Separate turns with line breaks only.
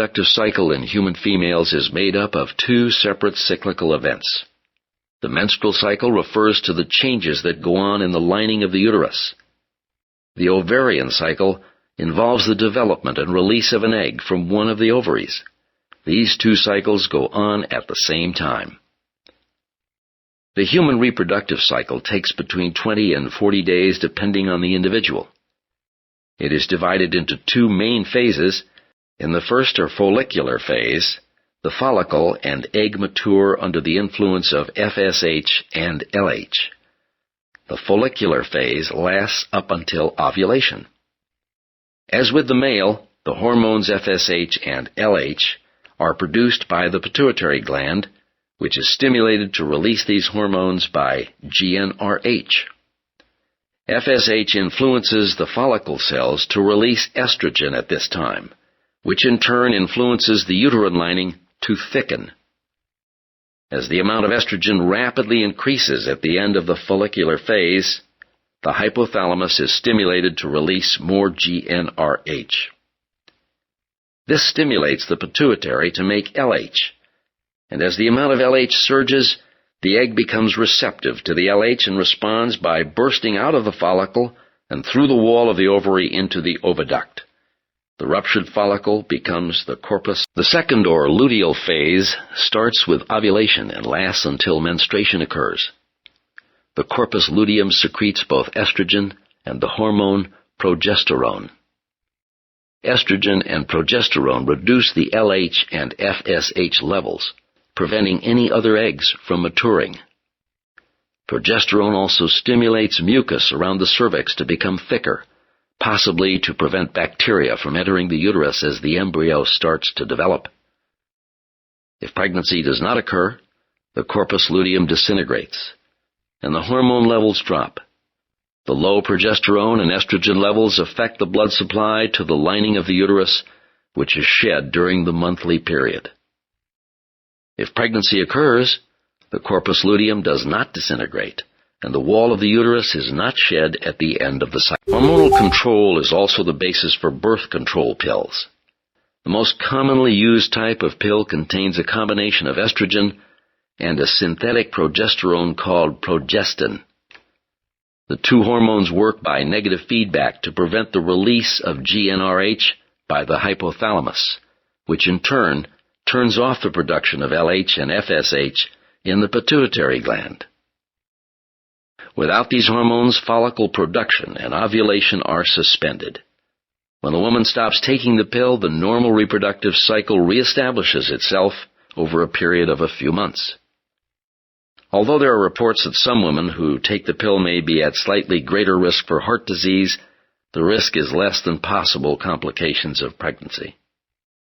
reproductive cycle in human females is made up of two separate cyclical events. The menstrual cycle refers to the changes that go on in the lining of the uterus. The ovarian cycle involves the development and release of an egg from one of the ovaries. These two cycles go on at the same time. The human reproductive cycle takes between 20 and 40 days depending on the individual. It is divided into two main phases. In the first or follicular phase, the follicle and egg mature under the influence of FSH and LH. The follicular phase lasts up until ovulation. As with the male, the hormones FSH and LH are produced by the pituitary gland, which is stimulated to release these hormones by GnRH. FSH influences the follicle cells to release estrogen at this time, which in turn influences the uterine lining to thicken. As the amount of estrogen rapidly increases at the end of the follicular phase, the hypothalamus is stimulated to release more GnRH. This stimulates the pituitary to make LH, and as the amount of LH surges, the egg becomes receptive to the LH and responds by bursting out of the follicle and through the wall of the ovary into the oviduct. The ruptured follicle becomes the corpus. The second or luteal phase starts with ovulation and lasts until menstruation occurs. The corpus luteum secretes both estrogen and the hormone progesterone. Estrogen and progesterone reduce the LH and FSH levels, preventing any other eggs from maturing. Progesterone also stimulates mucus around the cervix to become thicker, possibly to prevent bacteria from entering the uterus as the embryo starts to develop. If pregnancy does not occur, the corpus luteum disintegrates, and the hormone levels drop. The low progesterone and estrogen levels affect the blood supply to the lining of the uterus, which is shed during the monthly period. If pregnancy occurs, the corpus luteum does not disintegrate, and the wall of the uterus is not shed at the end of the cycle. Hormonal control is also the basis for birth control pills. The most commonly used type of pill contains a combination of estrogen and a synthetic progesterone called progestin. The two hormones work by negative feedback to prevent the release of GnRH by the hypothalamus, which in turn turns off the production of LH and FSH in the pituitary gland. Without these hormones, follicle production and ovulation are suspended. When the woman stops taking the pill, the normal reproductive cycle reestablishes itself over a period of a few months. Although there are reports that some women who take the pill may be at slightly greater risk for heart disease, the risk is less than possible complications of pregnancy.